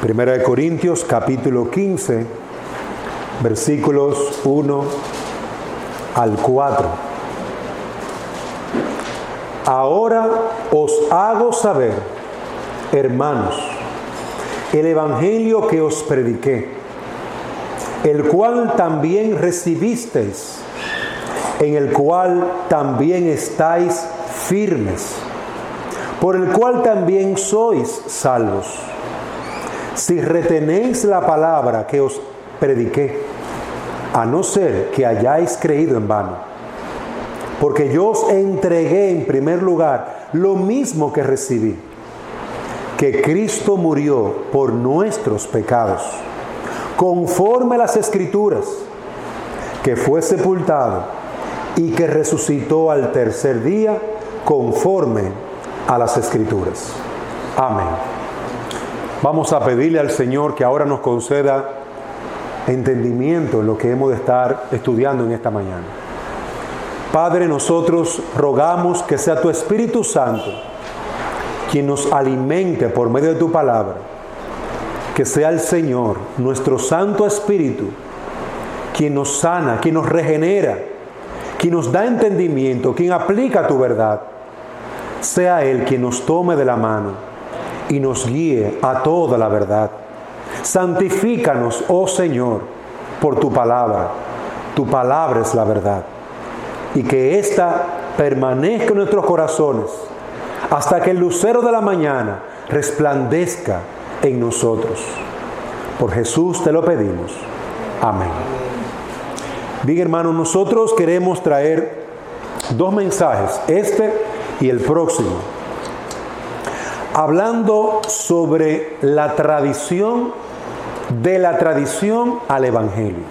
Primera de Corintios, capítulo 15, versículos 1 al 4. Ahora os hago saber, hermanos, el evangelio que os prediqué, el cual también recibisteis, en el cual también estáis firmes, por el cual también sois salvos, si retenéis la palabra que os prediqué, a no ser que hayáis creído en vano. Porque yo os entregué en primer lugar lo mismo que recibí, que Cristo murió por nuestros pecados, conforme a las Escrituras, que fue sepultado y que resucitó al tercer día, conforme a las Escrituras. Amén. Vamos a pedirle al Señor que ahora nos conceda entendimiento en lo que hemos de estar estudiando en esta mañana. Padre, nosotros rogamos que sea tu Espíritu Santo quien nos alimente por medio de tu palabra, que sea el Señor, nuestro Santo Espíritu, quien nos sana, quien nos regenera, quien nos da entendimiento, quien aplica tu verdad. Sea Él quien nos tome de la mano y nos guíe a toda la verdad. Santifícanos, oh Señor, por tu palabra. Tu palabra es la verdad. Y que ésta permanezca en nuestros corazones hasta que el lucero de la mañana resplandezca en nosotros. Por Jesús te lo pedimos. Amén. Bien, hermanos, nosotros queremos traer dos mensajes, este y el próximo, hablando sobre la tradición, de la tradición al evangelio.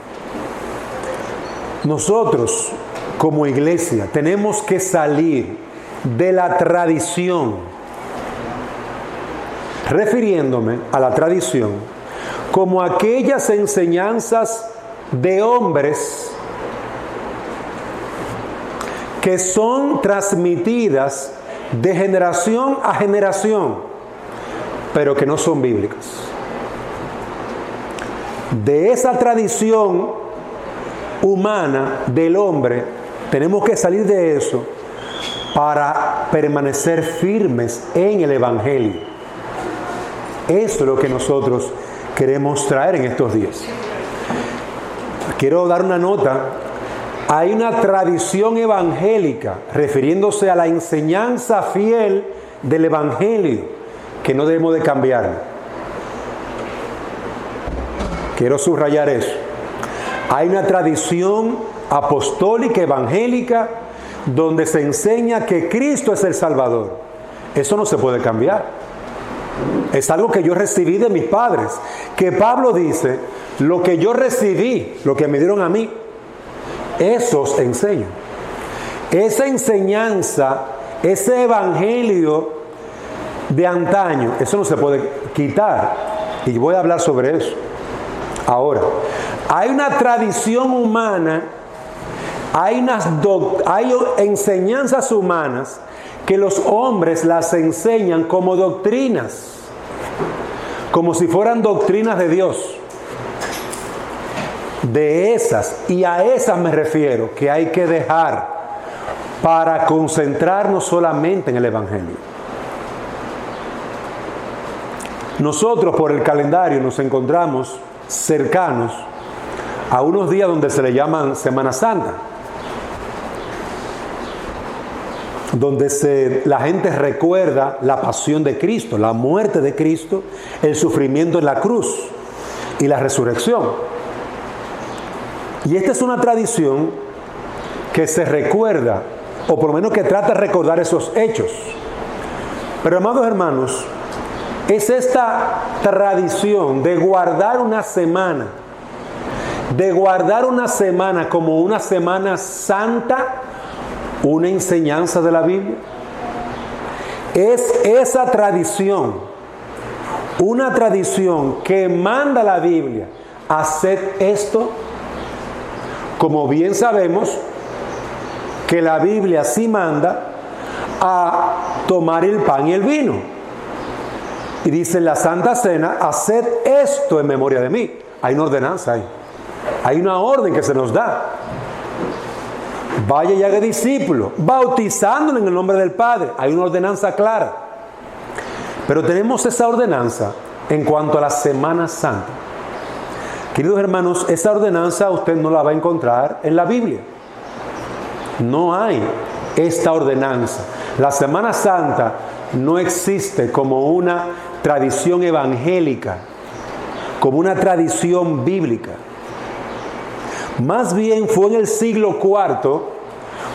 Nosotros, como iglesia, tenemos que salir de la tradición, refiriéndome a la tradición como aquellas enseñanzas de hombres que son transmitidas de generación a generación, pero que no son bíblicas. De esa tradición humana del hombre, tenemos que salir de eso para permanecer firmes en el evangelio. Eso es lo que nosotros queremos traer en estos días. Quiero dar una nota. Hay una tradición evangélica, refiriéndose a la enseñanza fiel del evangelio, que no debemos de cambiar. Quiero subrayar eso. Hay una tradición apostólica, evangélica, donde se enseña que Cristo es el Salvador. Eso no se puede cambiar. Es algo que yo recibí de mis padres. Que Pablo dice, lo que yo recibí, lo que me dieron a mí, eso os enseño. Esa enseñanza, ese evangelio de antaño, eso no se puede quitar. Y voy a hablar sobre eso. Ahora, hay una tradición humana, hay enseñanzas humanas que los hombres las enseñan como doctrinas, como si fueran doctrinas de Dios. De esas, y a esas me refiero, que hay que dejar para concentrarnos solamente en el evangelio. Nosotros por el calendario nos encontramos cercanos a unos días donde se le llaman Semana Santa, donde la gente recuerda la pasión de Cristo, la muerte de Cristo, el sufrimiento en la cruz y la resurrección. Y esta es una tradición que se recuerda, o por lo menos que trata de recordar esos hechos. Pero, amados hermanos, es esta tradición de guardar una semana como una semana santa, una enseñanza de la Biblia. Es esa tradición, una tradición que manda la Biblia a hacer esto. Como bien sabemos que la Biblia sí manda a tomar el pan y el vino. Y dice en la Santa Cena, haced esto en memoria de mí. Hay una ordenanza ahí. Hay una orden que se nos da. Vaya y haga discípulos, bautizándolo en el nombre del Padre. Hay una ordenanza clara. Pero tenemos esa ordenanza en cuanto a la Semana Santa. Queridos hermanos, esa ordenanza usted no la va a encontrar en la Biblia. No hay esta ordenanza. La Semana Santa no existe como una tradición evangélica, como una tradición bíblica. Más bien fue en el siglo IV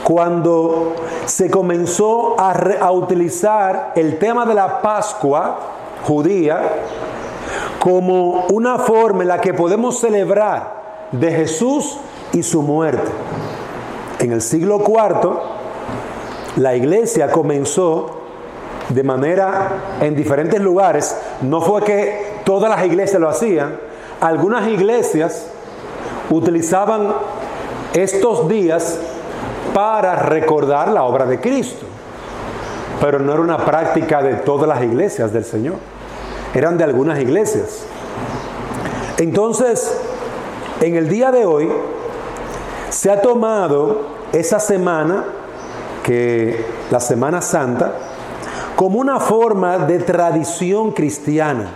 cuando se comenzó a utilizar el tema de la Pascua judía como una forma en la que podemos celebrar de Jesús y su muerte. En el siglo IV, la iglesia comenzó de manera en diferentes lugares. No fue que todas las iglesias lo hacían. Algunas iglesias utilizaban estos días para recordar la obra de Cristo, pero no era una práctica de todas las iglesias del Señor. Eran de algunas iglesias. Entonces, en el día de hoy se ha tomado esa semana, que la Semana Santa, como una forma de tradición cristiana.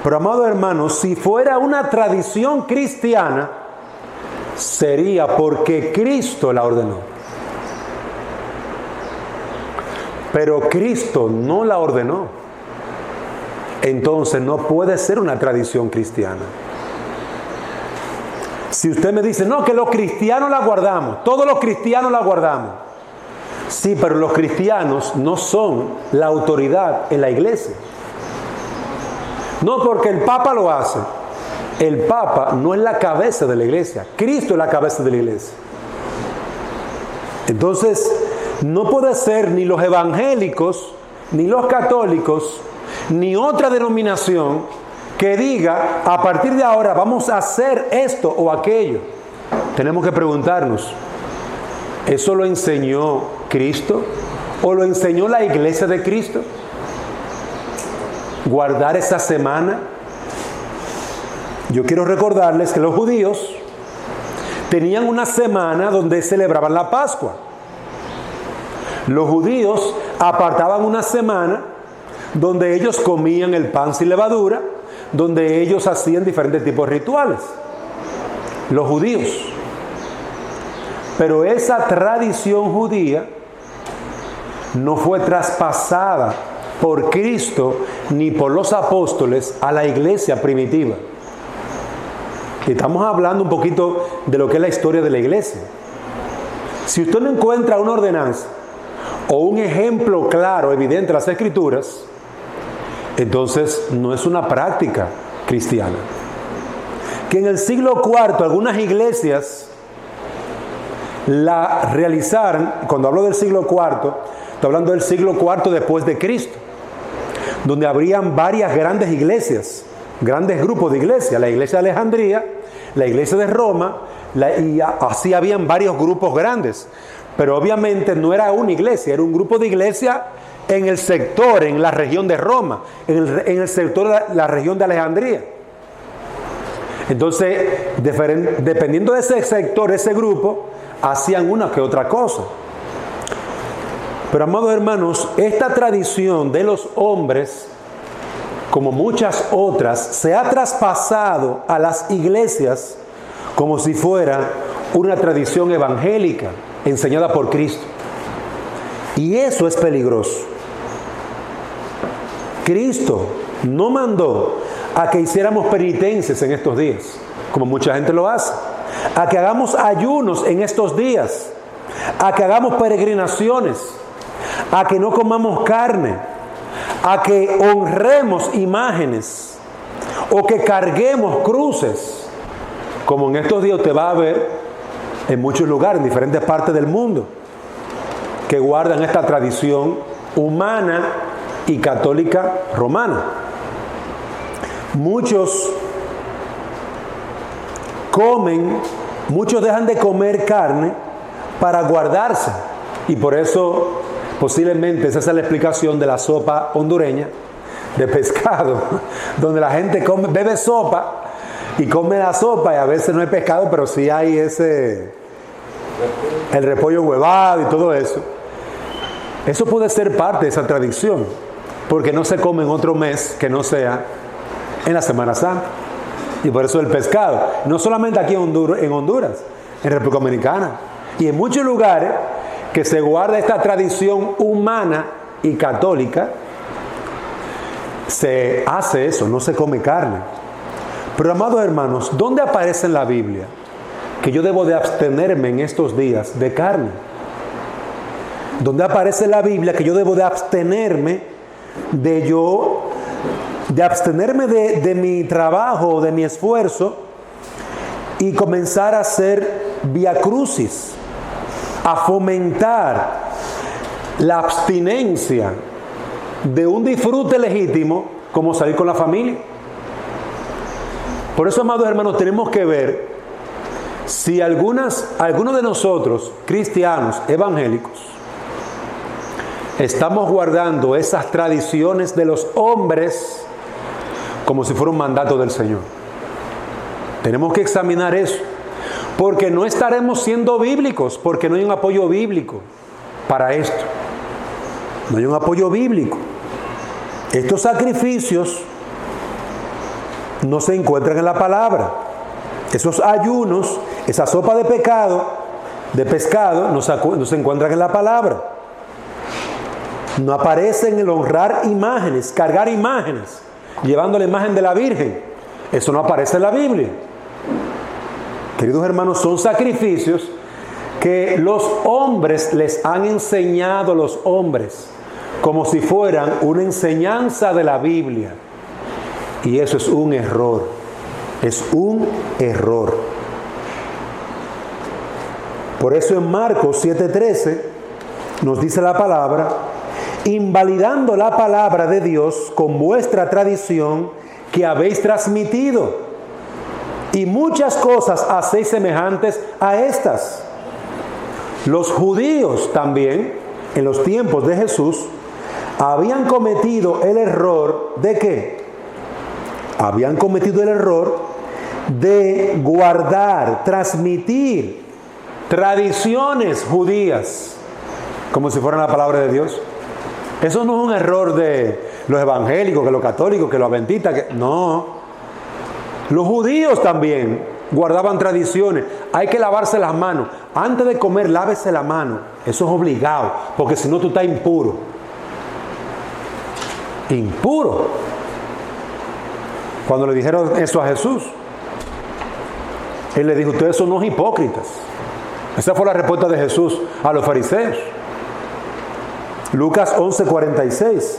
Pero, amados hermanos, si fuera una tradición cristiana, sería porque Cristo la ordenó. Pero Cristo no la ordenó. Entonces no puede ser una tradición cristiana. Si usted me dice, no, que los cristianos la guardamos, todos los cristianos la guardamos. Sí, pero los cristianos no son la autoridad en la iglesia. No porque el Papa lo hace. El Papa no es la cabeza de la iglesia. Cristo es la cabeza de la iglesia. Entonces, no puede ser ni los evangélicos, ni los católicos, ni otra denominación que diga, a partir de ahora vamos a hacer esto o aquello. Tenemos que preguntarnos, ¿eso lo enseñó Cristo? ¿O lo enseñó la iglesia de Cristo? Guardar esa semana. Yo quiero recordarles que los judíos tenían una semana donde celebraban la Pascua. Los judíos apartaban una semana donde ellos comían el pan sin levadura, donde ellos hacían diferentes tipos de rituales. Los judíos. Pero esa tradición judía no fue traspasada por Cristo ni por los apóstoles a la iglesia primitiva. Estamos hablando un poquito de lo que es la historia de la iglesia. Si usted no encuentra una ordenanza o un ejemplo claro, evidente en las Escrituras, entonces no es una práctica cristiana. Que en el siglo IV algunas iglesias la realizaron. Cuando hablo del siglo IV, estoy hablando del siglo IV después de Cristo, donde habrían varias grandes iglesias, grandes grupos de iglesias, la iglesia de Alejandría, la iglesia de Roma, y así habían varios grupos grandes. Pero obviamente no era una iglesia, era un grupo de iglesia en el sector, en la región de Roma, en el sector de la región de Alejandría. Entonces, dependiendo de ese sector, ese grupo, hacían una que otra cosa. Pero, amados hermanos, esta tradición de los hombres, como muchas otras, se ha traspasado a las iglesias como si fuera una tradición evangélica enseñada por Cristo. Y eso es peligroso. Cristo no mandó a que hiciéramos penitencias en estos días, como mucha gente lo hace, a que hagamos ayunos en estos días, a que hagamos peregrinaciones, a que no comamos carne, a que honremos imágenes o que carguemos cruces, como en estos días te va a ver en muchos lugares, en diferentes partes del mundo, que guardan esta tradición humana y católica romana. Muchos dejan de comer carne para guardarse, y por eso posiblemente esa es la explicación de la sopa hondureña, de pescado, donde la gente bebe sopa y come la sopa y a veces no hay pescado, pero sí hay el repollo huevado y todo eso. Eso puede ser parte de esa tradición, porque no se come en otro mes que no sea en la Semana Santa. Y por eso el pescado, no solamente aquí en Honduras, en República Dominicana, y en muchos lugares que se guarda esta tradición humana y católica, se hace eso, no se come carne. Pero amados hermanos, ¿dónde aparece en la Biblia que yo debo de abstenerme en estos días de carne? ¿Dónde aparece en la Biblia que yo debo de abstenerme de mi trabajo, de mi esfuerzo y comenzar a hacer viacrucis, a fomentar la abstinencia de un disfrute legítimo como salir con la familia? Por eso, amados hermanos, tenemos que ver si algunos de nosotros, cristianos, evangélicos, estamos guardando esas tradiciones de los hombres como si fuera un mandato del Señor. Tenemos que examinar eso, porque no estaremos siendo bíblicos, porque no hay un apoyo bíblico para esto. No hay un apoyo bíblico. Estos sacrificios no se encuentran en la palabra. Esos ayunos, esa sopa de pescado, no se encuentran en la palabra. No aparece en el honrar imágenes, cargar imágenes, llevando la imagen de la Virgen. Eso no aparece en la Biblia. Queridos hermanos, son sacrificios que los hombres les han enseñado los hombres, como si fueran una enseñanza de la Biblia. Y eso es un error. Es un error. Por eso en Marcos 7:13 nos dice la palabra: invalidando la palabra de Dios con vuestra tradición que habéis transmitido, y muchas cosas hacéis semejantes a estas. Los judíos también, en los tiempos de Jesús, habían cometido el error ¿de qué? Habían cometido el error de guardar, transmitir tradiciones judías como si fueran la palabra de Dios. Eso no es un error de los evangélicos, que los católicos, que los adventistas, no. Los judíos también guardaban tradiciones. Hay que lavarse las manos. Antes de comer, lávese la mano. Eso es obligado, porque si no tú estás impuro. Impuro. Cuando le dijeron eso a Jesús, Él le dijo: ustedes son unos hipócritas. Esa fue la respuesta de Jesús a los fariseos. Lucas 11:46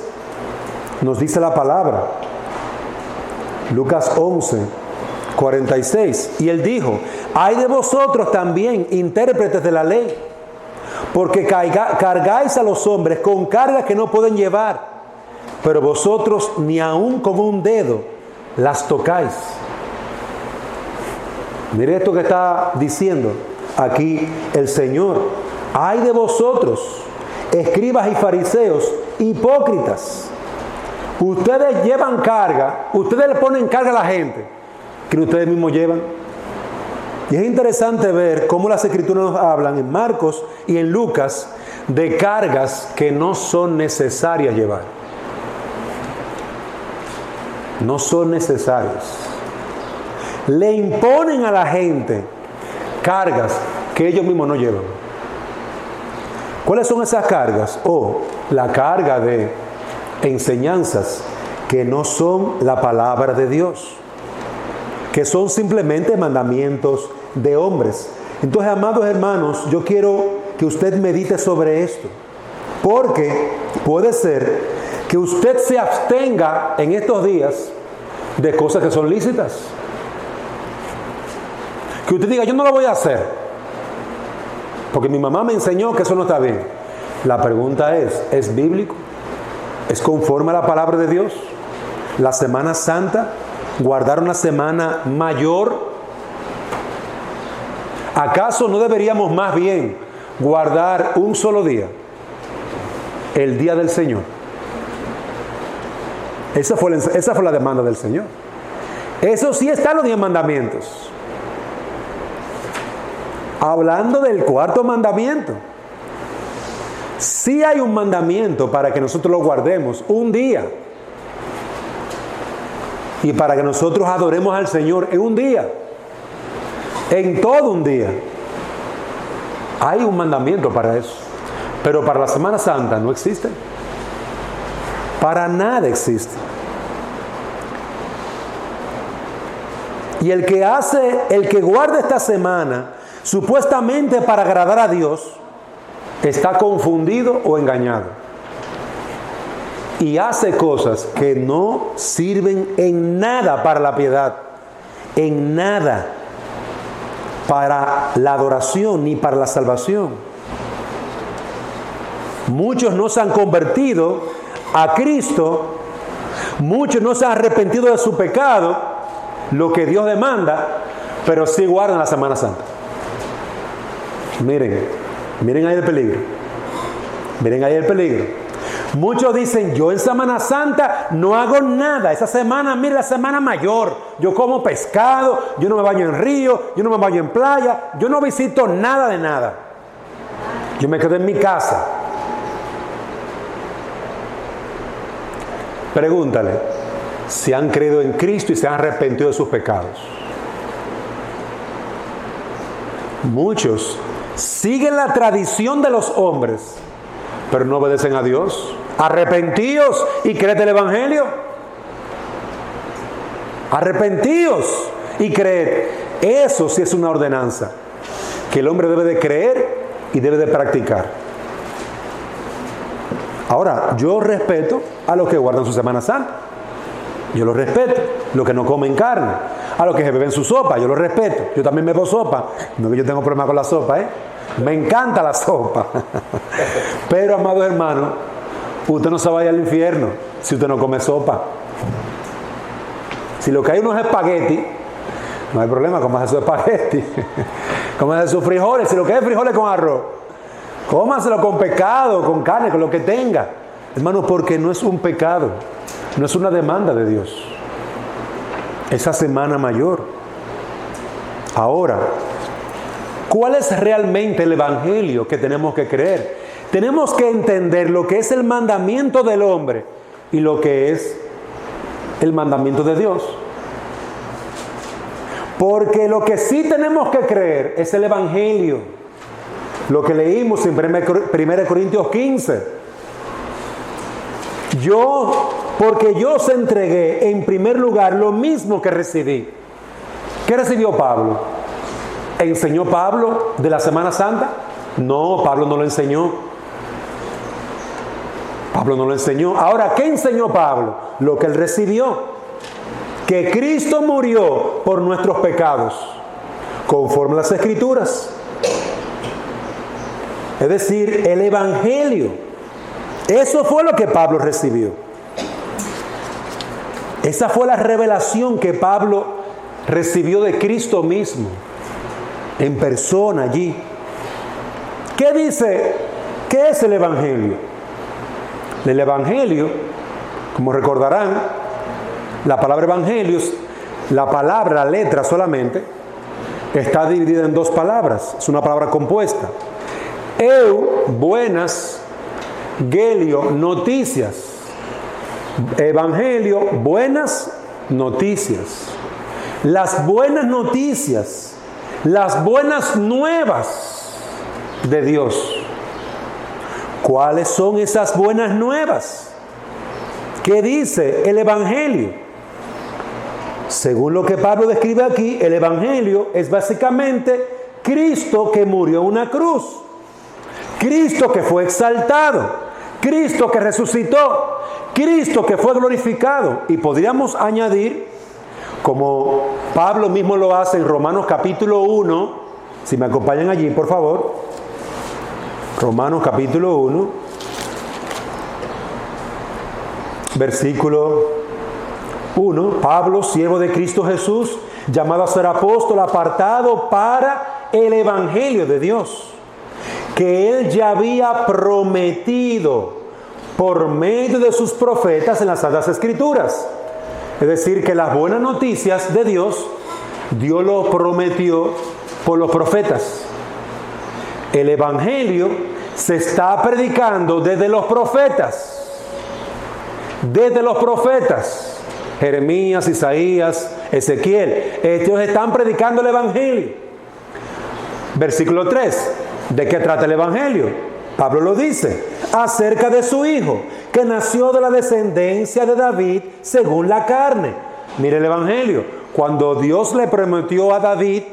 nos dice la palabra. Lucas 11:46. Y Él dijo: ay de vosotros también, intérpretes de la ley, porque cargáis a los hombres con cargas que no pueden llevar, pero vosotros ni aun con un dedo las tocáis. Mire esto que está diciendo aquí el Señor: ay de vosotros, escribas y fariseos, hipócritas. Ustedes llevan carga, ustedes le ponen carga a la gente que ustedes mismos llevan. Y es interesante ver cómo las escrituras nos hablan en Marcos y en Lucas de cargas que no son necesarias llevar. No son necesarias. Le imponen a la gente cargas que ellos mismos no llevan. ¿Cuáles son esas cargas? La carga de enseñanzas que no son la palabra de Dios, que son simplemente mandamientos de hombres. Entonces, amados hermanos, yo quiero que usted medite sobre esto, porque puede ser que usted se abstenga en estos días de cosas que son lícitas. Que usted diga: yo no lo voy a hacer porque mi mamá me enseñó que eso no está bien. La pregunta ¿es bíblico? ¿Es conforme a la palabra de Dios? La Semana Santa, guardar una semana mayor. ¿Acaso no deberíamos más bien guardar un solo día? El día del Señor. Esa fue la demanda del Señor. Eso sí está en los 10 mandamientos. Hablando del cuarto mandamiento. Sí hay un mandamiento para que nosotros lo guardemos un día. Y para que nosotros adoremos al Señor en un día. En todo un día. Hay un mandamiento para eso. Pero para la Semana Santa no existe. Para nada existe. Y el que guarda esta semana, supuestamente para agradar a Dios, está confundido o engañado. Y hace cosas que no sirven en nada para la piedad, en nada para la adoración ni para la salvación. Muchos no se han convertido a Cristo, muchos no se han arrepentido de su pecado, lo que Dios demanda, pero sí guardan la Semana Santa. Miren ahí el peligro. Miren ahí el peligro. Muchos dicen, yo en Semana Santa no hago nada. Esa semana, mire, la semana mayor. Yo como pescado, yo no me baño en río, yo no me baño en playa, yo no visito nada de nada. Yo me quedo en mi casa. Pregúntale si han creído en Cristo y se han arrepentido de sus pecados. Muchos siguen la tradición de los hombres, pero no obedecen a Dios. Arrepentíos y creed el Evangelio. Arrepentíos y creed. Eso sí es una ordenanza que el hombre debe de creer y debe de practicar. Ahora, yo respeto a los que guardan su Semana Santa. Yo los respeto. Los que no comen carne. A los que se beben su sopa, yo los respeto. Yo también bebo sopa. No que yo tengo problema con la sopa, Me encanta la sopa. Pero, amados hermanos, usted no se vaya al infierno si usted no come sopa. Si lo que hay unos espagueti, no hay problema, cómase su espagueti. Cómase sus frijoles. Si lo que hay es frijoles con arroz, cómaselo con pescado, con carne, con lo que tenga. Hermanos, porque no es un pecado. No es una demanda de Dios. Esa semana mayor. Ahora, ¿cuál es realmente el Evangelio que tenemos que creer? Tenemos que entender lo que es el mandamiento del hombre y lo que es el mandamiento de Dios. Porque lo que sí tenemos que creer es el Evangelio. Lo que leímos en 1 Corintios 15. Porque yo os entregué en primer lugar lo mismo que recibí. ¿Qué recibió Pablo? ¿Enseñó Pablo de la Semana Santa? No, Pablo no lo enseñó. Pablo no lo enseñó. Ahora, ¿qué enseñó Pablo? Lo que él recibió. Que Cristo murió por nuestros pecados, conforme a las Escrituras. Es decir, el Evangelio. Eso fue lo que Pablo recibió. Esa fue la revelación que Pablo recibió de Cristo mismo, en persona allí. ¿Qué dice? ¿Qué es el Evangelio? El Evangelio, como recordarán, la palabra Evangelio, la letra solamente, está dividida en dos palabras. Es una palabra compuesta. Buenas. Gelio, noticias. Evangelio, buenas noticias. Las buenas noticias, las buenas nuevas de Dios. ¿Cuáles son esas buenas nuevas? ¿Qué dice el Evangelio? Según lo que Pablo describe aquí, el Evangelio es básicamente Cristo que murió en una cruz, Cristo que fue exaltado, Cristo que resucitó, Cristo que fue glorificado. Y podríamos añadir, como Pablo mismo lo hace en Romanos capítulo 1, si me acompañan allí, por favor. Romanos capítulo 1, versículo 1. Pablo, siervo de Cristo Jesús, llamado a ser apóstol, apartado para el Evangelio de Dios, que él ya había prometido por medio de sus profetas en las Santas Escrituras. Es decir, que las buenas noticias de Dios lo prometió por los profetas. El Evangelio se está predicando desde los profetas. Desde los profetas. Jeremías, Isaías, Ezequiel. Ellos están predicando el Evangelio. Versículo 3. ¿De qué trata el Evangelio? Pablo lo dice. Acerca de su hijo, que nació de la descendencia de David según la carne. Mire el Evangelio. Cuando Dios le prometió a David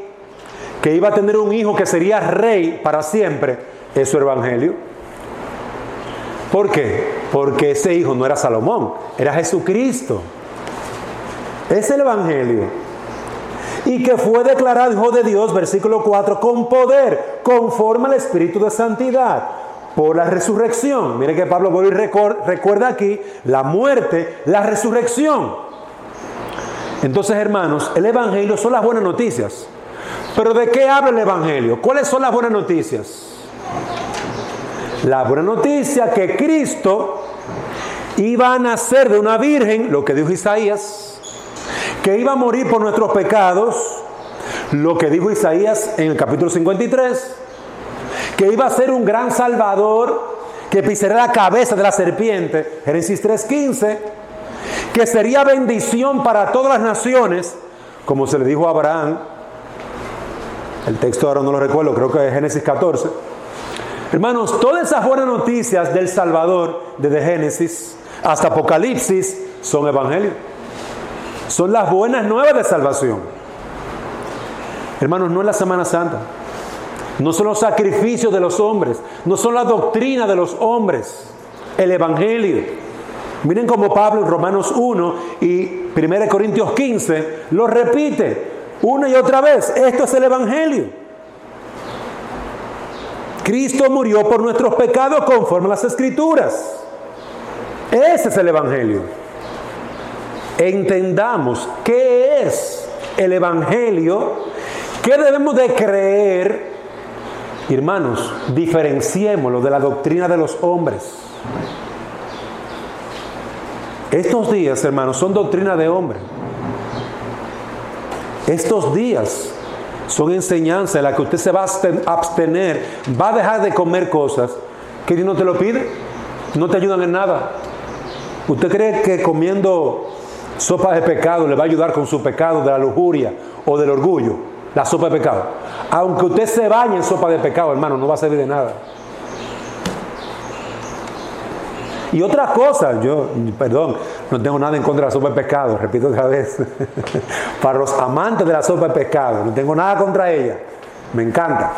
que iba a tener un hijo que sería rey para siempre, eso es el Evangelio. ¿Por qué? Porque ese hijo no era Salomón, era Jesucristo. Es el Evangelio. Y que fue declarado hijo de Dios, versículo 4, con poder, conforme al Espíritu de santidad, por la resurrección. Mire que Pablo vuelve y recuerda aquí la muerte, la resurrección. Entonces, hermanos, el Evangelio son las buenas noticias. ¿Pero de qué habla el Evangelio? ¿Cuáles son las buenas noticias? La buena noticia que Cristo iba a nacer de una virgen, lo que dijo Isaías, que iba a morir por nuestros pecados, lo que dijo Isaías en el capítulo 53, que iba a ser un gran salvador, que pisará la cabeza de la serpiente, Génesis 3:15, que sería bendición para todas las naciones, como se le dijo a Abraham. El texto ahora no lo recuerdo, creo que es Génesis 14. Hermanos, todas esas buenas noticias del Salvador, desde Génesis hasta Apocalipsis, son evangelio. Son las buenas nuevas de salvación. Hermanos, no es la Semana Santa. No son los sacrificios de los hombres. No son la doctrina de los hombres. El Evangelio. Miren cómo Pablo en Romanos 1 y 1 Corintios 15 lo repite una y otra vez. Esto es el Evangelio. Cristo murió por nuestros pecados conforme a las Escrituras. Ese es el Evangelio. Entendamos qué es el Evangelio, qué debemos de creer. Hermanos, diferenciémoslo de la doctrina de los hombres. Estos días, hermanos, son doctrina de hombre. Estos días son enseñanza en la que usted se va a abstener, va a dejar de comer cosas que Dios no te lo pide, no te ayudan en nada. ¿Usted cree que comiendo sopa de pecado le va a ayudar con su pecado de la lujuria o del orgullo? La sopa de pecado. Aunque usted se bañe en sopa de pecado, hermano, no va a servir de nada. Y otra cosa, yo, perdón, no tengo nada en contra de la sopa de pescado, repito otra vez. Para los amantes de la sopa de pescado, no tengo nada contra ella. Me encanta.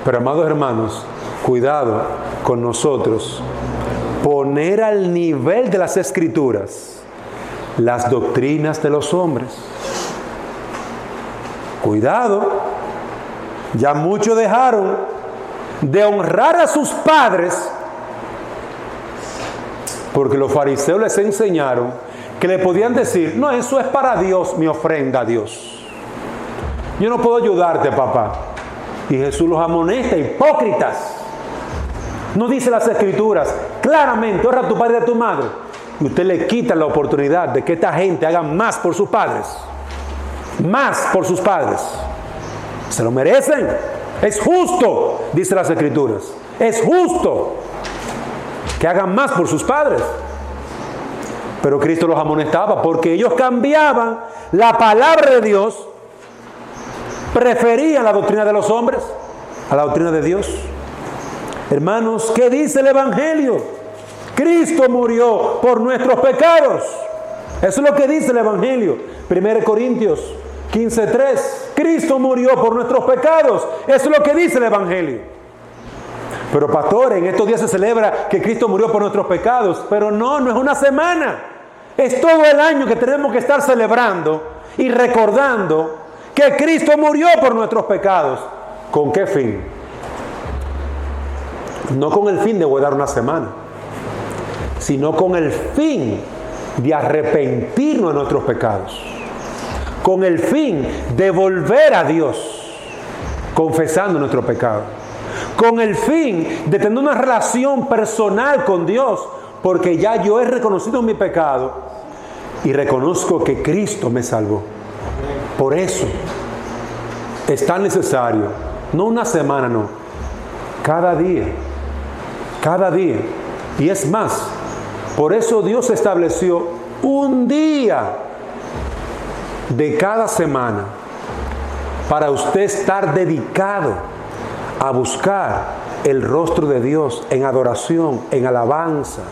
Pero, amados hermanos, cuidado con nosotros. Poner al nivel de las Escrituras las doctrinas de los hombres. Cuidado. Ya muchos dejaron de honrar a sus padres porque los fariseos les enseñaron que le podían decir: no, eso es para Dios, mi ofrenda a Dios. Yo no puedo ayudarte, papá. Y Jesús los amonesta: hipócritas. No dice las Escrituras claramente: honra a tu padre y a tu madre. Y usted le quita la oportunidad de que esta gente haga más por sus padres. Más por sus padres. Se lo merecen. Es justo, dice las Escrituras. Es justo que hagan más por sus padres. Pero Cristo los amonestaba porque ellos cambiaban la palabra de Dios, preferían la doctrina de los hombres a la doctrina de Dios. Hermanos, ¿qué dice el Evangelio? Cristo murió por nuestros pecados. Eso es lo que dice el Evangelio. 1 Corintios 15:3. Cristo murió por nuestros pecados. Eso es lo que dice el Evangelio. Pero pastor, en estos días se celebra que Cristo murió por nuestros pecados. Pero no es una semana. Es todo el año que tenemos que estar celebrando y recordando que Cristo murió por nuestros pecados. ¿Con qué fin? No con el fin de guardar una semana, sino con el fin de arrepentirnos de nuestros pecados. Con el fin de volver a Dios confesando nuestro pecado. con el fin de tener una relación personal con Dios, porque ya yo he reconocido mi pecado y reconozco que Cristo me salvó. Por eso es tan necesario, no una semana, no, cada día. Y es más, por eso Dios estableció un día de cada semana para usted estar dedicado a buscar el rostro de Dios en adoración, en alabanza.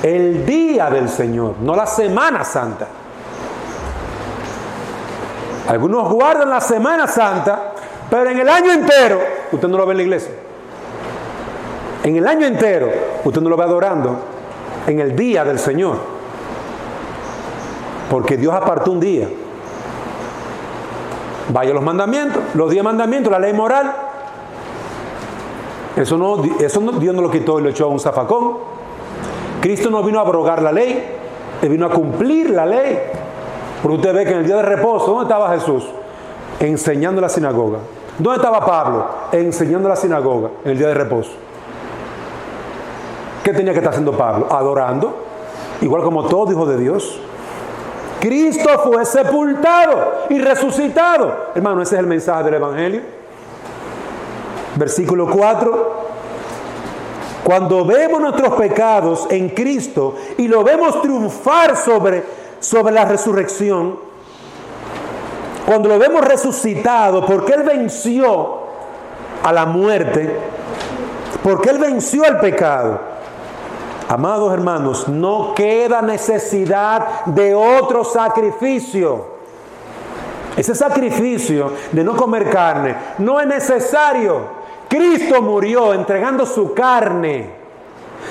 El día del Señor, no la Semana Santa. Algunos guardan la Semana Santa, pero en el año entero usted no lo ve en la iglesia. En el año entero usted no lo ve adorando en el día del Señor. Porque Dios apartó un día. Vaya los mandamientos, los 10 mandamientos, la ley moral. Eso Dios no lo quitó y lo echó a un zafacón. Cristo no vino a abrogar la ley, Él vino a cumplir la ley. Porque usted ve que en el día de reposo, ¿dónde estaba Jesús? Enseñando en la sinagoga. ¿Dónde estaba Pablo? Enseñando en la sinagoga en el día de reposo. ¿Qué tenía que estar haciendo Pablo? Adorando, igual como todo hijo de Dios. Cristo fue sepultado y resucitado. Hermano, ese es el mensaje del Evangelio. Versículo 4. Cuando vemos nuestros pecados en Cristo y lo vemos triunfar sobre la resurrección, cuando lo vemos resucitado, porque Él venció a la muerte, porque Él venció al pecado, amados hermanos, no queda necesidad de otro sacrificio. Ese sacrificio de no comer carne no es necesario. Cristo murió entregando su carne,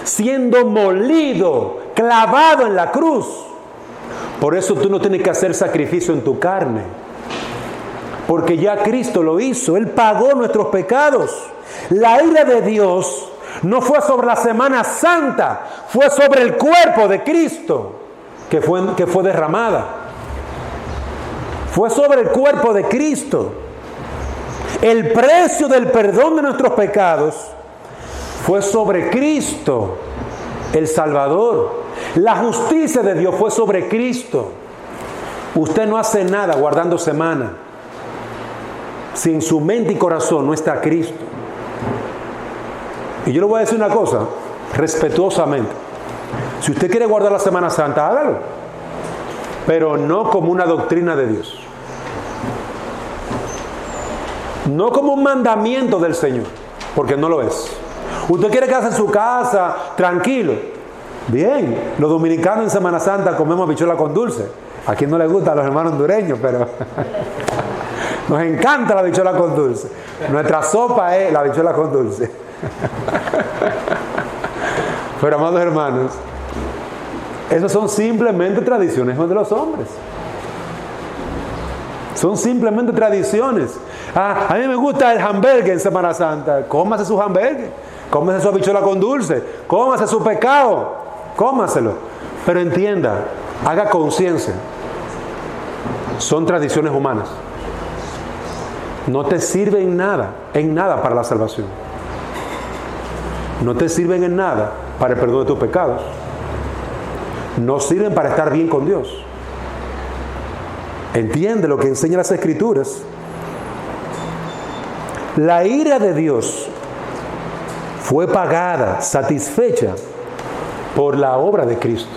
siendo molido, clavado en la cruz. Por eso tú no tienes que hacer sacrificio en tu carne, porque ya Cristo lo hizo. Él pagó nuestros pecados. La ira de Dios no fue sobre la Semana Santa, fue sobre el cuerpo de Cristo que fue derramada. Fue sobre el cuerpo de Cristo. El precio del perdón de nuestros pecados fue sobre Cristo, el Salvador. La justicia de Dios fue sobre Cristo. Usted no hace nada guardando semana si en su mente y corazón no está Cristo. Y yo le voy a decir una cosa, respetuosamente. Si usted quiere guardar la Semana Santa, hágalo. Pero no como una doctrina de Dios. No como un mandamiento del Señor, porque no lo es. Usted quiere quedarse en su casa, tranquilo. Bien, los dominicanos en Semana Santa comemos habichuela con dulce. A quien no le gusta a los hermanos hondureños, pero nos encanta la habichuela con dulce. Nuestra sopa es la habichuela con dulce. Pero amados hermanos, esas son simplemente tradiciones de los hombres. Son simplemente tradiciones. A mí me gusta el hamburgues en Semana Santa. Cómase su hamburgues, cómase su habichuela con dulce, cómase su pecado, cómaselo. Pero entienda, haga conciencia. Son tradiciones humanas. No te sirven en nada para la salvación. No te sirven en nada para el perdón de tus pecados. No sirven para estar bien con Dios. Entiende lo que enseñan las Escrituras. La ira de Dios fue pagada, satisfecha por la obra de Cristo,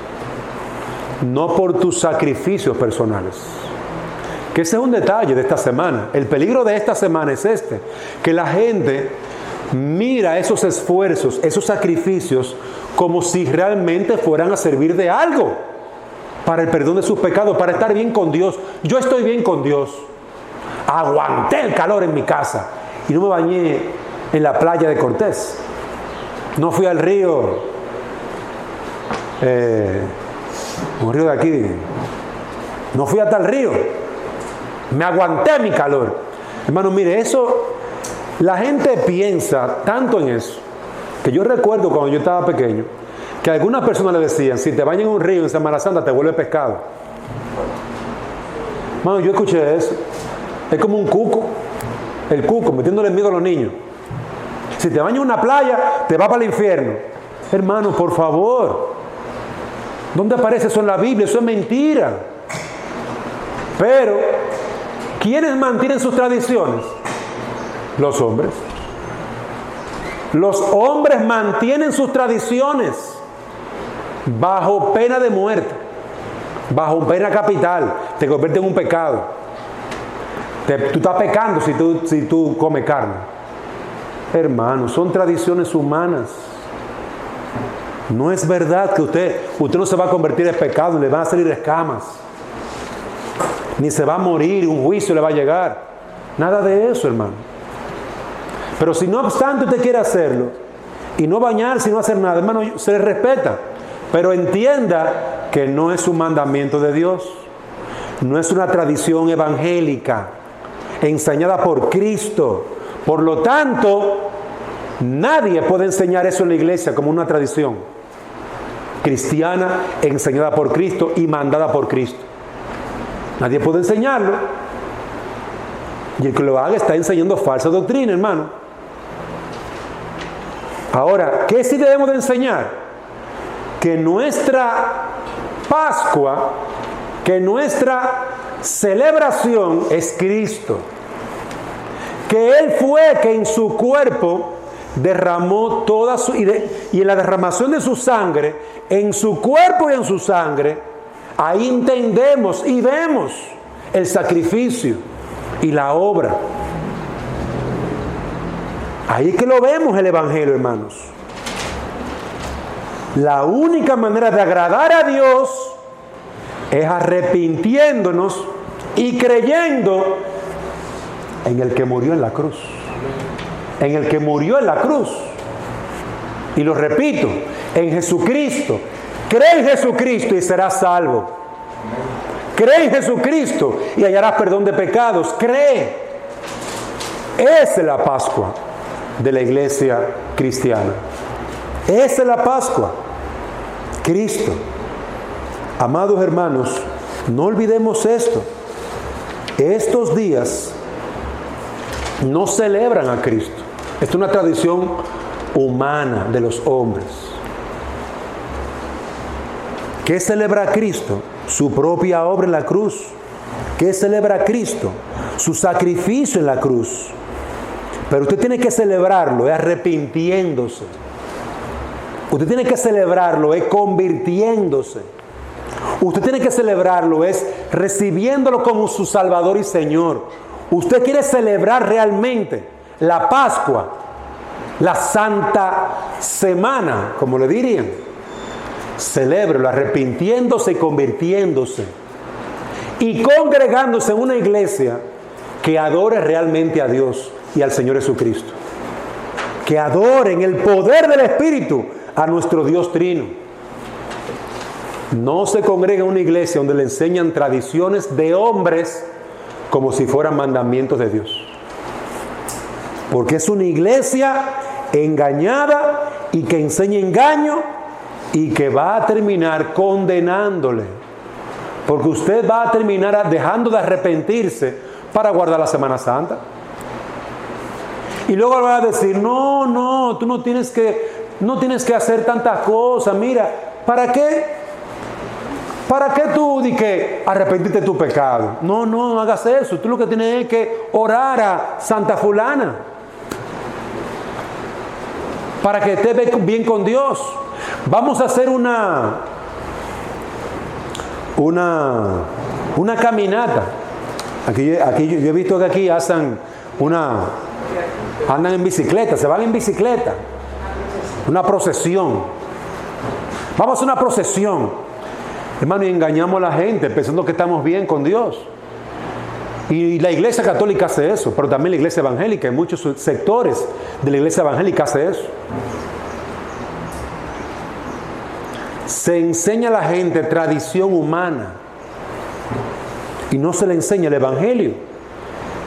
no por tus sacrificios personales. Que ese es un detalle de esta semana. El peligro de esta semana es que la gente mira esos esfuerzos, esos sacrificios, como si realmente fueran a servir de algo para el perdón de sus pecados, para estar bien con Dios. Yo estoy bien con Dios. Aguanté el calor en mi casa y no me bañé en la playa de Cortés. No fui al río, un río de aquí. No fui a tal río. Me aguanté mi calor. Hermano, mire, eso, la gente piensa tanto en eso, que yo recuerdo cuando yo estaba pequeño, que algunas personas le decían, si te bañas en un río en Semana Santa te vuelve pescado. Hermano, yo escuché eso. Es como un cuco. El cuco, metiéndole miedo a los niños. Si te bañas en una playa, te va para el infierno. Hermano, por favor. ¿Dónde aparece eso en la Biblia? Eso es mentira. Pero, ¿quiénes mantienen sus tradiciones? Los hombres. Los hombres mantienen sus tradiciones bajo pena de muerte, bajo pena capital. Te convierte en un pecado. Tú estás pecando si tú comes carne. Hermano, son tradiciones humanas. No es verdad que usted no se va a convertir en pecado, le van a salir escamas, ni se va a morir, un juicio le va a llegar. Nada de eso, hermano. Pero si no obstante usted quiere hacerlo, y no bañarse y no hacer nada, hermano, se le respeta. Pero entienda que no es un mandamiento de Dios. No es una tradición evangélica enseñada por Cristo. Por lo tanto, nadie puede enseñar eso en la iglesia como una tradición cristiana enseñada por Cristo y mandada por Cristo. Nadie puede enseñarlo. Y el que lo haga está enseñando falsa doctrina, hermano. Ahora, ¿qué sí debemos de enseñar? Que nuestra Pascua, que nuestra celebración es Cristo. Que Él fue que en su cuerpo derramó toda su... Y en la derramación de su sangre, en su cuerpo y en su sangre, ahí entendemos y vemos el sacrificio y la obra. Ahí es que lo vemos el Evangelio, hermanos. La única manera de agradar a Dios es arrepintiéndonos y creyendo en el que murió en la cruz. En el que murió en la cruz. Y lo repito, en Jesucristo. Cree en Jesucristo y serás salvo. Cree en Jesucristo y hallarás perdón de pecados. Cree. Esa es la Pascua de la iglesia cristiana. Esa es la Pascua. Cristo. Amados hermanos, no olvidemos esto. Estos días no celebran a Cristo. Esto es una tradición humana de los hombres. ¿Qué celebra a Cristo? Su propia obra en la cruz. ¿Qué celebra a Cristo? Su sacrificio en la cruz. Pero usted tiene que celebrarlo, es arrepintiéndose. Usted tiene que celebrarlo, es convirtiéndose. Usted tiene que celebrarlo, es recibiéndolo como su Salvador y Señor. Usted quiere celebrar realmente la Pascua, la Santa Semana, como le dirían. Celébrelo arrepintiéndose y convirtiéndose. Y congregándose en una iglesia que adore realmente a Dios y al Señor Jesucristo. Que adoren el poder del Espíritu a nuestro Dios Trino. No se congrega en una iglesia donde le enseñan tradiciones de hombres como si fueran mandamientos de Dios. Porque es una iglesia engañada y que enseña engaño y que va a terminar condenándole. Porque usted va a terminar dejando de arrepentirse para guardar la Semana Santa. Y luego va a decir, no, tú no tienes que hacer tantas cosas. Mira, ¿para qué? ¿Para qué tú di que arrepentirte de tu pecado? No hagas eso. Tú lo que tienes es que orar a Santa Fulana para que estés bien con Dios. Vamos a hacer una caminata. Aquí yo he visto que aquí hacen andan en bicicleta, se van en bicicleta. Una procesión. Vamos a hacer una procesión. Hermano, y engañamos a la gente pensando que estamos bien con Dios. Y la iglesia católica hace eso, pero también la iglesia evangélica, en muchos sectores de la iglesia evangélica hace eso. Se enseña a la gente tradición humana y no se le enseña el evangelio.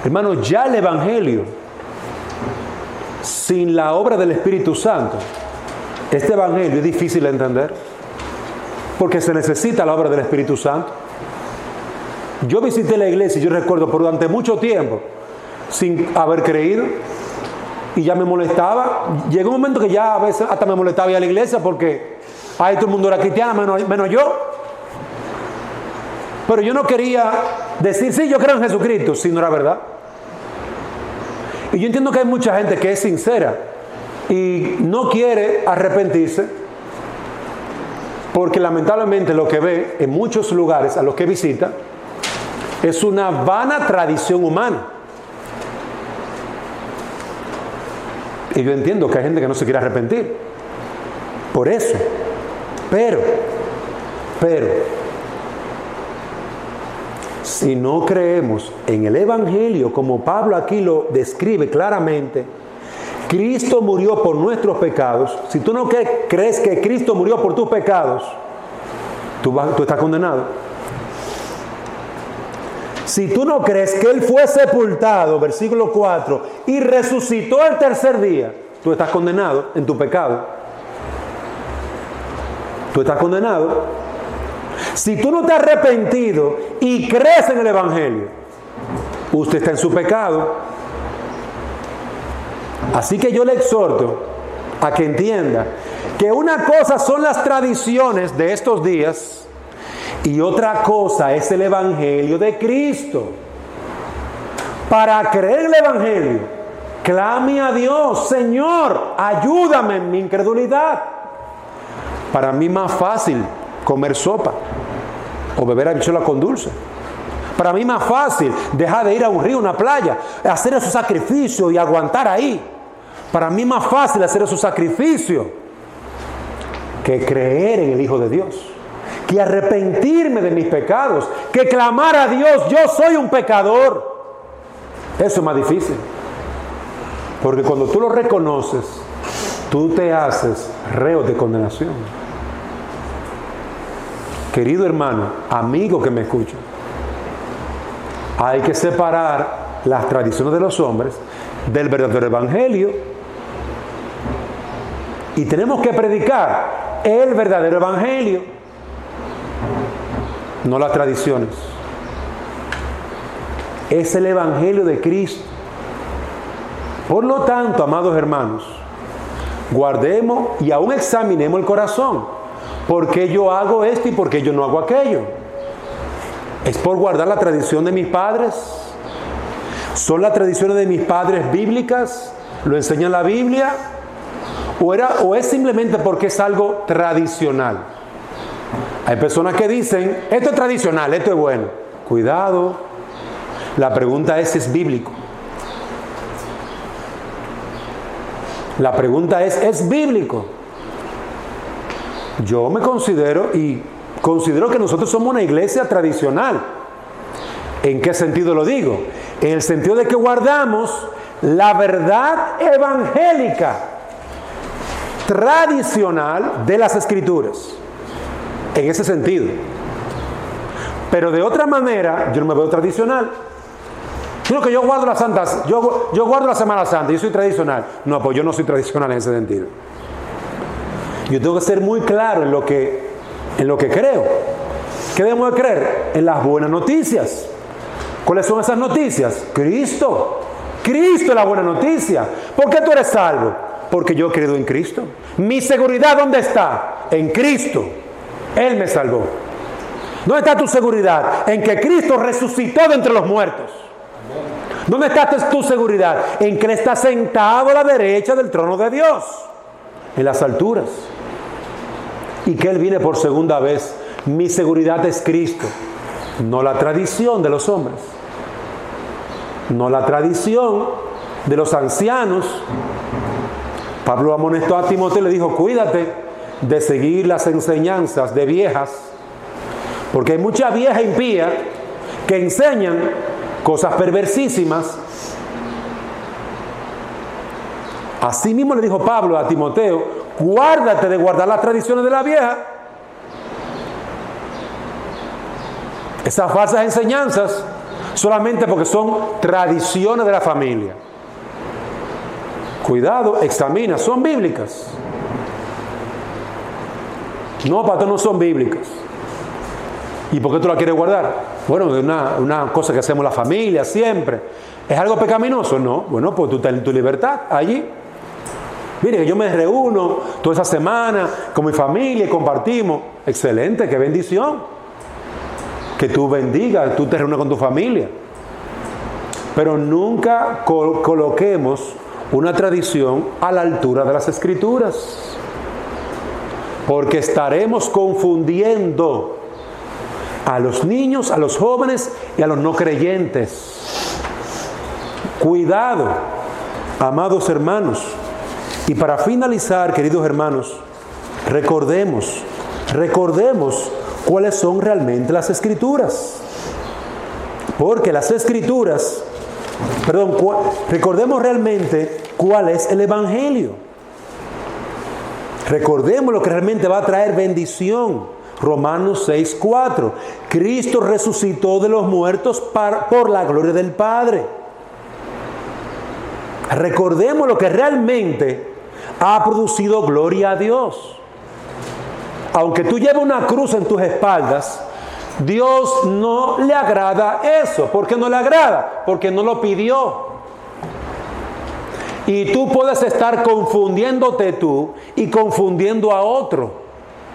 Hermano, ya el evangelio, sin la obra del Espíritu Santo, este evangelio es difícil de entender, porque se necesita la obra del Espíritu Santo. Yo visité la iglesia y yo recuerdo por durante mucho tiempo, sin haber creído, y ya me molestaba. Llegó un momento que ya a veces hasta me molestaba ir a la iglesia porque ahí todo el mundo era cristiano, menos yo. Pero yo no quería decir, sí, yo creo en Jesucristo, si no era verdad. Y yo entiendo que hay mucha gente que es sincera y no quiere arrepentirse porque lamentablemente lo que ve en muchos lugares a los que visita es una vana tradición humana. Y yo entiendo que hay gente que no se quiere arrepentir por eso. Pero si no creemos en el Evangelio, como Pablo aquí lo describe claramente, Cristo murió por nuestros pecados. Si tú no crees que Cristo murió por tus pecados, tú estás condenado. Si tú no crees que Él fue sepultado, versículo 4, y resucitó el tercer día, tú estás condenado en tu pecado. Tú estás condenado. Si tú no te has arrepentido y crees en el Evangelio, usted está en su pecado. Así que yo le exhorto a que entienda que una cosa son las tradiciones de estos días y otra cosa es el Evangelio de Cristo. Para creer en el Evangelio, clame a Dios: Señor, ayúdame en mi incredulidad. Para mí más fácil comer sopa o beber habichuela con dulce. Para mí más fácil dejar de ir a un río, una playa, hacer esos sacrificios y aguantar ahí. Para mí más fácil hacer esos sacrificios que creer en el Hijo de Dios, que arrepentirme de mis pecados, que clamar a Dios: yo soy un pecador. Eso es más difícil, porque cuando tú lo reconoces, tú te haces reo de condenación. Querido hermano, amigo que me escucha, hay que separar las tradiciones de los hombres del verdadero Evangelio. Y tenemos que predicar el verdadero Evangelio, no las tradiciones. Es el Evangelio de Cristo. Por lo tanto, amados hermanos, guardemos y aún examinemos el corazón. ¿Por qué yo hago esto y por qué yo no hago aquello? ¿Es por guardar la tradición de mis padres? ¿Son las tradiciones de mis padres bíblicas? ¿Lo enseña la Biblia? ¿O es simplemente porque es algo tradicional? Hay personas que dicen: esto es tradicional, esto es bueno. Cuidado. La pregunta es si es bíblico. La pregunta ¿es bíblico? Yo me considero que nosotros somos una iglesia tradicional. ¿En qué sentido lo digo? En el sentido de que guardamos la verdad evangélica tradicional de las Escrituras. En ese sentido. Pero de otra manera, yo no me veo tradicional. Sino que yo guardo las santas, yo guardo la Semana Santa, yo soy tradicional. No, pues yo no soy tradicional en ese sentido. Yo tengo que ser muy claro en lo que creo. ¿Qué debemos de creer? En las buenas noticias. ¿Cuáles son esas noticias? Cristo. Cristo es la buena noticia. ¿Por qué tú eres salvo? Porque yo he creído en Cristo. Mi seguridad, ¿dónde está? En Cristo. Él me salvó. ¿Dónde está tu seguridad? En que Cristo resucitó de entre los muertos. ¿Dónde está tu seguridad? En que Él está sentado a la derecha del trono de Dios, en las alturas, y que Él viene por segunda vez. Mi seguridad es Cristo, no la tradición de los hombres, no la tradición de los ancianos. Pablo amonestó a Timoteo y le dijo: cuídate de seguir las enseñanzas de viejas, porque hay mucha vieja impía que enseñan cosas perversísimas. Así mismo le dijo Pablo a Timoteo: guárdate de guardar las tradiciones de la vieja. Esas falsas enseñanzas solamente porque son tradiciones de la familia. Cuidado, examina, ¿son bíblicas? No, pastor, no son bíblicas. ¿Y por qué tú la quieres guardar? Bueno, es una cosa que hacemos la familia siempre. ¿Es algo pecaminoso? No. Bueno, pues tú estás en tu libertad allí. Mire, que yo me reúno toda esa semana con mi familia y compartimos. Excelente, qué bendición. Que tú bendigas, tú te reúnes con tu familia. Pero nunca coloquemos una tradición a la altura de las Escrituras. Porque estaremos confundiendo a los niños, a los jóvenes y a los no creyentes. Cuidado, amados hermanos. Y para finalizar, queridos hermanos, recordemos cuáles son realmente las Escrituras. Porque las Escrituras, recordemos realmente cuál es el Evangelio. Recordemos lo que realmente va a traer bendición. Romanos 6:4. Cristo resucitó de los muertos por la gloria del Padre. Recordemos lo que realmente ha producido gloria a Dios. Aunque tú lleves una cruz en tus espaldas, Dios no le agrada eso. ¿Por qué no le agrada? Porque no lo pidió. Y tú puedes estar confundiéndote tú y confundiendo a otro.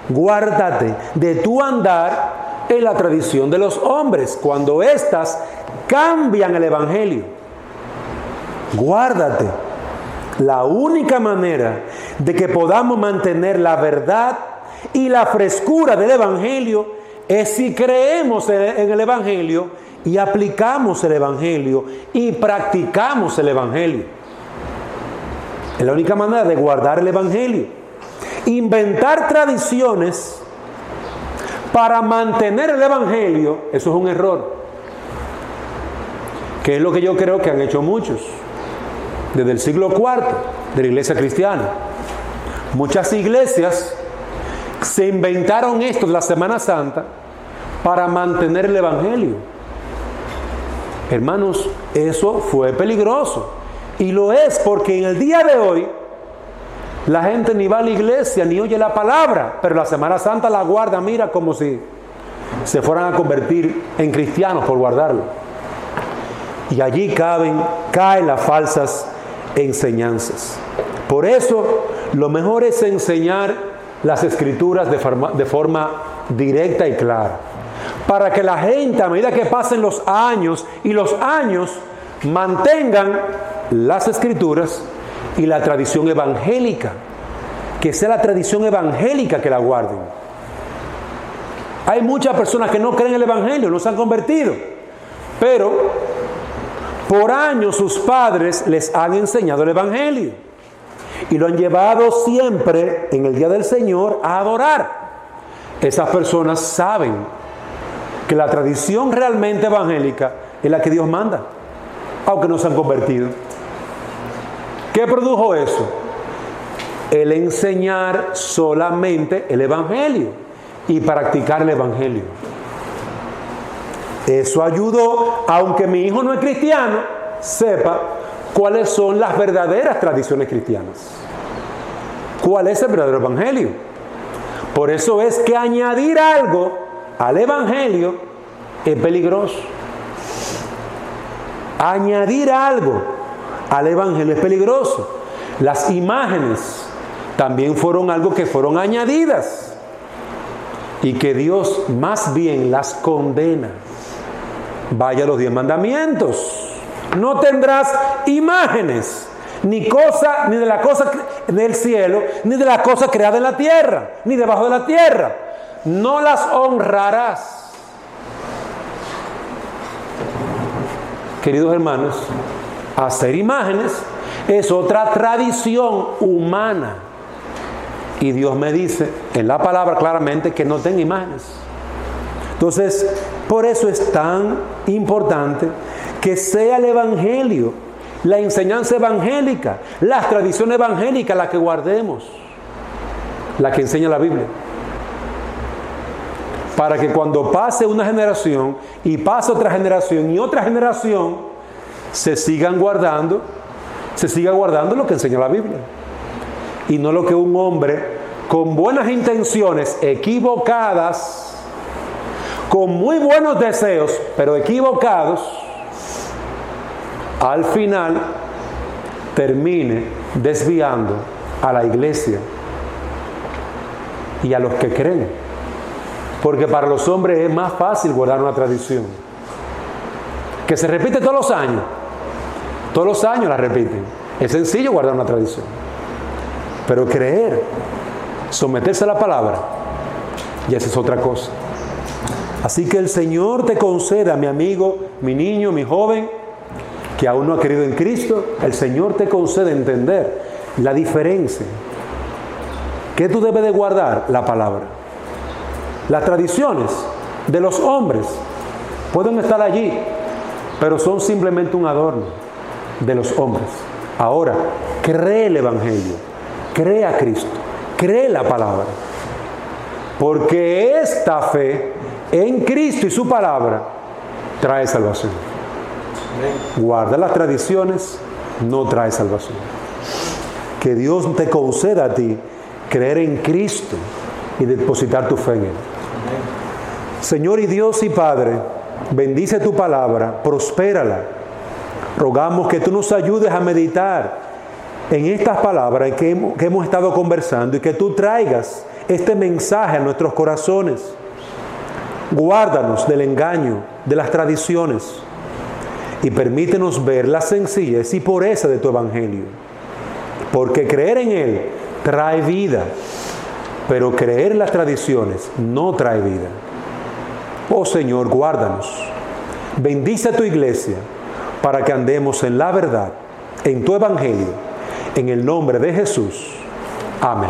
Guárdate de tu andar en la tradición de los hombres, cuando éstas cambian el Evangelio. Guárdate. La única manera de que podamos mantener la verdad y la frescura del Evangelio es si creemos en el Evangelio y aplicamos el Evangelio y practicamos el Evangelio. Es la única manera de guardar el Evangelio. Inventar tradiciones para mantener el Evangelio, eso es un error. Que es lo que yo creo que han hecho muchos desde el siglo IV de la iglesia cristiana. Muchas iglesias se inventaron esto de la Semana Santa para mantener el Evangelio. Hermanos, eso fue peligroso. Y lo es porque en el día de hoy la gente ni va a la iglesia ni oye la palabra, pero la Semana Santa la guarda, mira, como si se fueran a convertir en cristianos por guardarlo. Y allí caen las falsas enseñanzas. Por eso lo mejor es enseñar las Escrituras de forma directa y clara, para que la gente, a medida que pasen los años mantengan las Escrituras y la tradición evangélica, que sea la tradición evangélica que la guarden. Hay muchas personas que no creen en el Evangelio, no se han convertido, pero por años sus padres les han enseñado el Evangelio y lo han llevado siempre en el día del Señor a adorar. Esas personas saben que la tradición realmente evangélica es la que Dios manda, aunque no se han convertido. ¿Qué produjo eso? El enseñar solamente el Evangelio y practicar el Evangelio. Eso ayudó, aunque mi hijo no es cristiano, sepa cuáles son las verdaderas tradiciones cristianas. ¿Cuál es el verdadero Evangelio? Por eso es que añadir algo al Evangelio es peligroso. Añadir algo al Evangelio es peligroso. Las imágenes también fueron algo que fueron añadidas y que Dios más bien las condena. Vaya los 10 mandamientos. No tendrás imágenes, ni de la cosa del cielo, ni de la cosa creada en la tierra, ni debajo de la tierra. No las honrarás. Queridos hermanos, hacer imágenes es otra tradición humana. Y Dios me dice en la palabra claramente que no tenga imágenes. Entonces, por eso es tan importante que sea el Evangelio, la enseñanza evangélica, las tradiciones evangélicas, la que guardemos, la que enseña la Biblia. Para que cuando pase una generación y pase otra generación y otra generación, se siga guardando lo que enseña la Biblia. Y no lo que un hombre con buenas intenciones equivocadas con muy buenos deseos, pero equivocados, al final termine desviando a la iglesia y a los que creen. Porque para los hombres es más fácil guardar una tradición que se repite todos los años. Todos los años la repiten. Es sencillo guardar una tradición. Pero creer, someterse a la palabra, y esa es otra cosa. Así que el Señor te conceda, mi amigo, mi niño, mi joven, que aún no ha creído en Cristo, el Señor te concede entender la diferencia. ¿Qué tú debes de guardar? La palabra. Las tradiciones de los hombres pueden estar allí, pero son simplemente un adorno de los hombres. Ahora, cree el Evangelio, cree a Cristo, cree la palabra. Porque esta fe en Cristo y su palabra trae salvación. Guarda las tradiciones, no trae salvación. Que Dios te conceda a ti creer en Cristo y depositar tu fe en Él. Señor y Dios y Padre, bendice tu palabra, prospérala. Rogamos que tú nos ayudes a meditar en estas palabras que hemos estado conversando y que tú traigas este mensaje a nuestros corazones. Guárdanos del engaño, de las tradiciones, y permítenos ver la sencillez y pureza de tu Evangelio. Porque creer en Él trae vida, pero creer en las tradiciones no trae vida. Oh Señor, guárdanos. Bendice a tu iglesia para que andemos en la verdad, en tu Evangelio, en el nombre de Jesús. Amén.